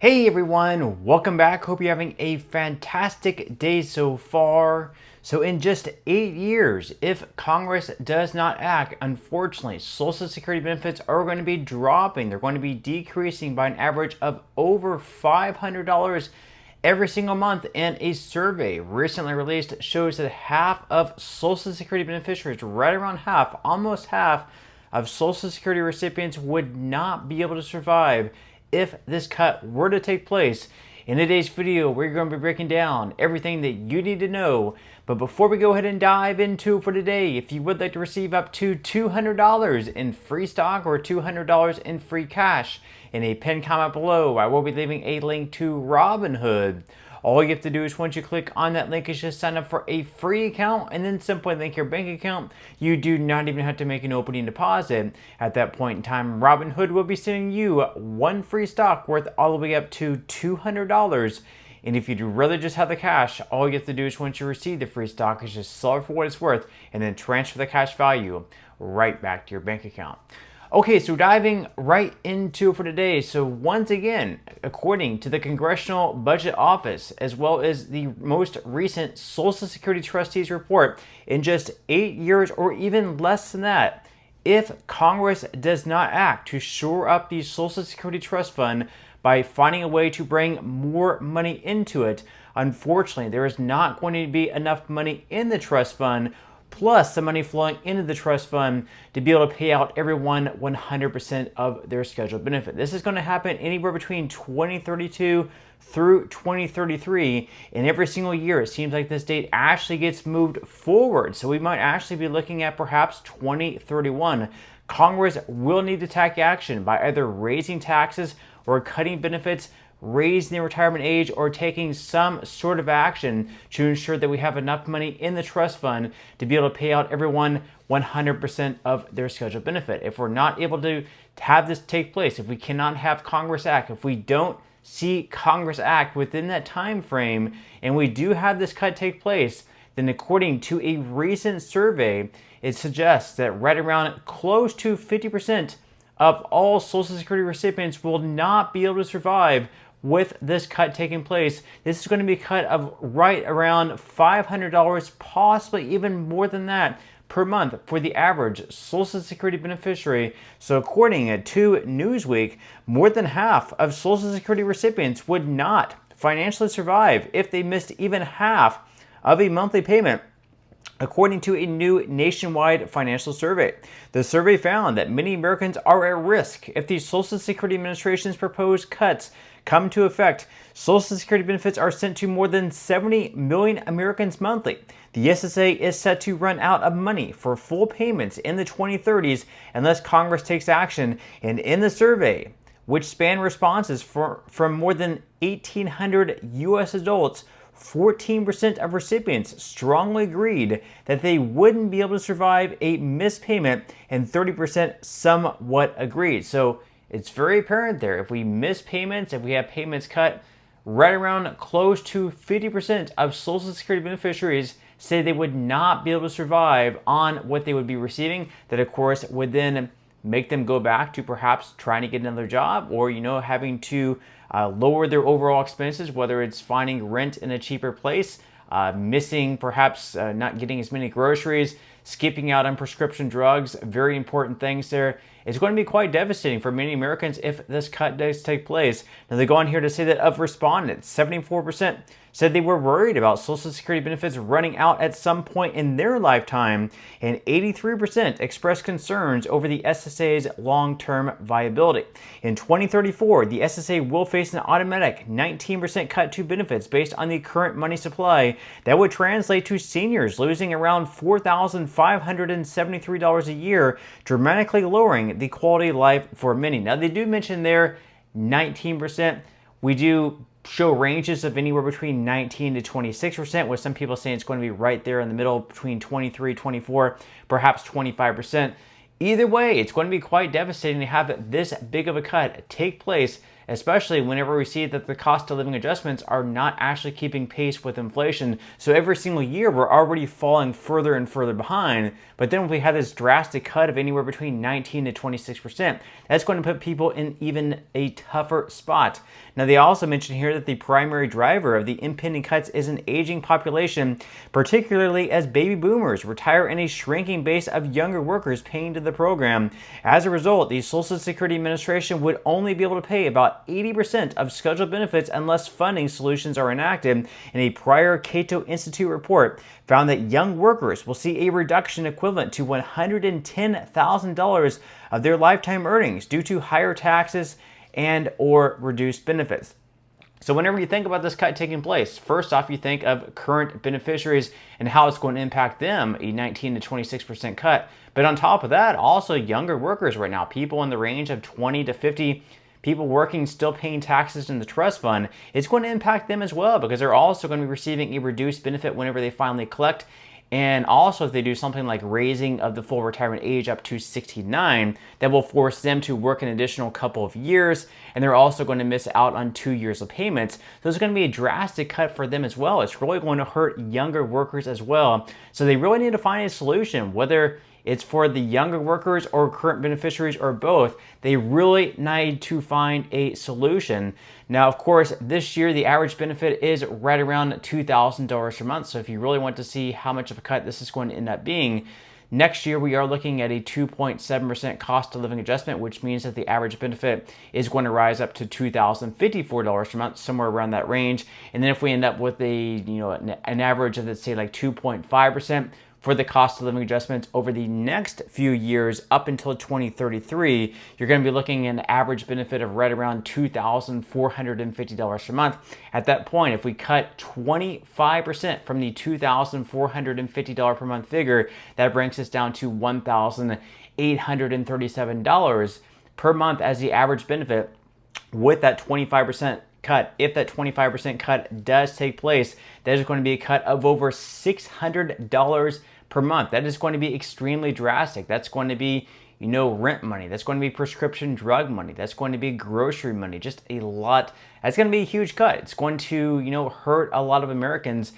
Hey everyone, welcome back. Hope you're having a fantastic day so far. So in just 8 years, if Congress does not act, unfortunately, Social Security benefits are going to be dropping. They're going to be decreasing by an average of over $500 every single month. And a survey recently released shows that half of Social Security beneficiaries, right around half, almost half of Social Security recipients would not be able to survive if this cut were to take place. In today's video, we're going to be breaking down everything that you need to know. But before we go ahead and dive into it for today, if you would like to receive up to $200 in free stock or $200 in free cash, in a pinned comment below, I will be leaving a link to Robinhood. All you have to do is once you click on that link is just sign up for a free account and then simply link your bank account. You do not even have to make an opening deposit. At that point in time, Robinhood will be sending you one free stock worth all the way up to $200. And if you really just have the cash, all you have to do is once you receive the free stock is just sell it for what it's worth and then transfer the cash value right back to your bank account. Okay, so diving right into it for today. So once again, according to the Congressional Budget Office, as well as the most recent Social Security Trustees report, in just 8 years or even less than that, if Congress does not act to shore up the Social Security Trust Fund by finding a way to bring more money into it, unfortunately, there is not going to be enough money in the trust fund plus the money flowing into the trust fund to be able to pay out everyone 100% of their scheduled benefit. This is going to happen anywhere between 2032 through 2033, and every single year it seems like this date actually gets moved forward. So we might actually be looking at perhaps 2031. Congress will need to take action by either raising taxes or cutting benefits, raising the retirement age, or taking some sort of action to ensure that we have enough money in the trust fund to be able to pay out everyone 100% of their scheduled benefit. If we're not able to have this take place, if we cannot have Congress act, if we don't see Congress act within that time frame, and we do have this cut take place, then according to a recent survey, it suggests that right around close to 50% of all Social Security recipients will not be able to survive with this cut taking place. This is going to be a cut of right around $500, possibly even more than that, per month for the average Social Security beneficiary. So according to Newsweek, more than half of Social Security recipients would not financially survive if they missed even half of a monthly payment, according to a new nationwide financial survey. The survey found that many Americans are at risk if the Social Security Administration's proposed cuts come to effect. Social Security benefits are sent to more than 70 million Americans monthly. The SSA is set to run out of money for full payments in the 2030s unless Congress takes action. And in the survey, which spanned responses from more than 1,800 U.S. adults, 14% of recipients strongly agreed that they wouldn't be able to survive a missed payment, and 30% somewhat agreed. So it's very apparent there. If we miss payments, if we have payments cut, right around close to 50% of Social Security beneficiaries say they would not be able to survive on what they would be receiving. That, of course, would then make them go back to perhaps trying to get another job, or having to lower their overall expenses, whether it's finding rent in a cheaper place, missing perhaps not getting as many groceries, skipping out on prescription drugs, very important things there. It's going to be quite devastating for many Americans if this cut does take place. Now they go on here to say that of respondents, 74% said they were worried about Social Security benefits running out at some point in their lifetime, and 83% expressed concerns over the SSA's long-term viability. In 2034, the SSA will face an automatic 19% cut to benefits based on the current money supply. That would translate to seniors losing around $4,573 a year, dramatically lowering the quality of life for many. Now, they do mention there 19%. We do show ranges of anywhere between 19 to 26%, with some people saying it's going to be right there in the middle between 23, 24, perhaps 25%. Either way, it's going to be quite devastating to have this big of a cut take place especially whenever we see that the cost of living adjustments are not actually keeping pace with inflation. So every single year, we're already falling further and further behind. But then if we have this drastic cut of anywhere between 19 to 26%, that's going to put people in even a tougher spot. Now, they also mentioned here that the primary driver of the impending cuts is an aging population, particularly as baby boomers retire in a shrinking base of younger workers paying to the program. As a result, the Social Security Administration would only be able to pay about 80% of scheduled benefits unless funding solutions are enacted. And a prior Cato Institute report found that young workers will see a reduction equivalent to $110,000 of their lifetime earnings due to higher taxes and or reduced benefits. So whenever you think about this cut taking place, first off, you think of current beneficiaries and how it's going to impact them, a 19 to 26% cut. But on top of that, also younger workers right now, people in the range of 20 to 50, people working, still paying taxes in the trust fund, it's going to impact them as well because they're also going to be receiving a reduced benefit whenever they finally collect. And also, if they do something like raising of the full retirement age up to 69, that will force them to work an additional couple of years, and they're also going to miss out on 2 years of payments. So it's going to be a drastic cut for them as well. It's really going to hurt younger workers as well. So they really need to find a solution, whether it's for the younger workers or current beneficiaries or both. They really need to find a solution. Now, of course, this year the average benefit is right around $2,000 per month. So if you really want to see how much of a cut this is going to end up being, next year we are looking at a 2.7% cost of living adjustment, which means that the average benefit is going to rise up to $2,054 per month, somewhere around that range. And then if we end up with an average of, let's say, like 2.5%, for the cost of living adjustments over the next few years up until 2033, you're going to be looking at an average benefit of right around $2,450 per month. At that point, if we cut 25% from the $2,450 per month figure, that brings us down to $1,837 per month as the average benefit with that 25% cut. If that 25% cut does take place, that is going to be a cut of over $600 per month. That is going to be extremely drastic. That's going to be, rent money. That's going to be prescription drug money. That's going to be grocery money. Just a lot. That's going to be a huge cut. It's going to, hurt a lot of Americans.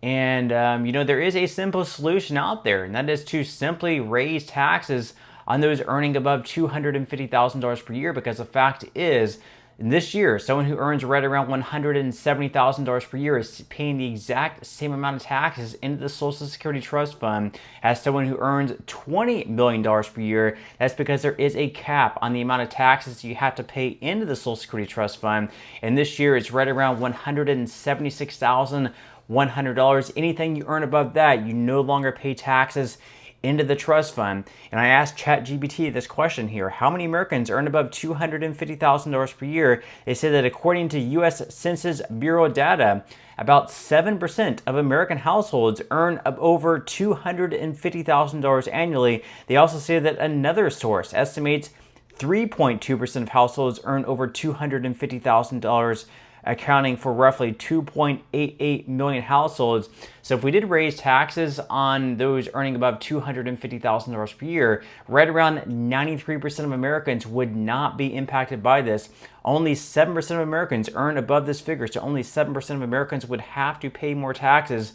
And, there is a simple solution out there, and that is to simply raise taxes on those earning above $250,000 per year, because the fact is, this year, someone who earns right around $170,000 per year is paying the exact same amount of taxes into the Social Security Trust Fund as someone who earns $20 million per year. That's because there is a cap on the amount of taxes you have to pay into the Social Security Trust Fund. And this year, it's right around $176,100. Anything you earn above that, you no longer pay taxes into the trust fund. And I asked ChatGPT this question here: how many Americans earn above $250,000 per year? They say that according to U.S. Census Bureau data, about 7% of American households earn over $250,000 annually. They also say that another source estimates 3.2% of households earn over $250,000, accounting for roughly 2.88 million households. So if we did raise taxes on those earning above $250,000 per year, right around 93% of Americans would not be impacted by this. Only 7% of Americans earn above this figure, so only 7% of Americans would have to pay more taxes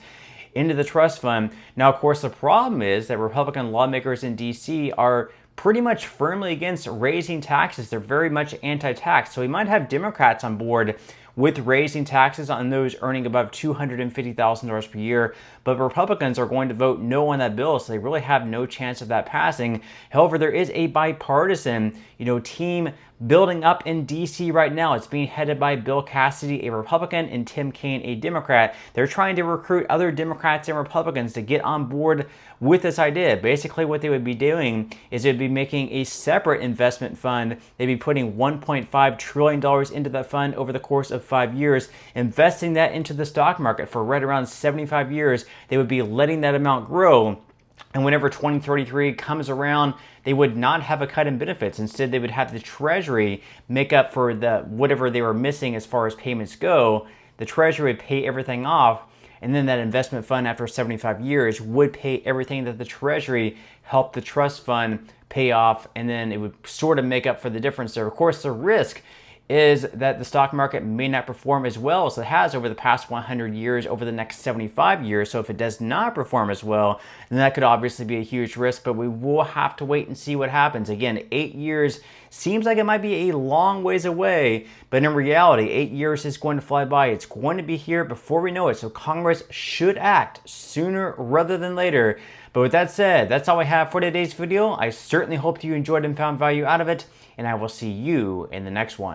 into the trust fund. Now, of course, the problem is that Republican lawmakers in D.C. are pretty much firmly against raising taxes. They're very much anti-tax. So we might have Democrats on board with raising taxes on those earning above $250,000 per year, but Republicans are going to vote no on that bill, so they really have no chance of that passing. However, there is a bipartisan, team building up in D.C. right now. It's being headed by Bill Cassidy, a Republican, and Tim Kaine, a Democrat. They're trying to recruit other Democrats and Republicans to get on board with this idea. Basically, what they would be doing is they'd be making a separate investment fund. They'd be putting $1.5 trillion into that fund over the course of 5 years, investing that into the stock market for right around 75 years. They would be letting that amount grow. And whenever 2033 comes around, they would not have a cut in benefits. Instead, they would have the Treasury make up for whatever they were missing as far as payments go. The Treasury would pay everything off, and then that investment fund after 75 years would pay everything that the Treasury helped the trust fund pay off, and then it would sort of make up for the difference there. Of course, the risk is that the stock market may not perform as well as it has over the past 100 years, over the next 75 years. So if it does not perform as well, then that could obviously be a huge risk, but we will have to wait and see what happens. Again, 8 years seems like it might be a long ways away, but in reality, 8 years is going to fly by. It's going to be here before we know it. So Congress should act sooner rather than later. But with that said, that's all I have for today's video. I certainly hope you enjoyed and found value out of it, and I will see you in the next one.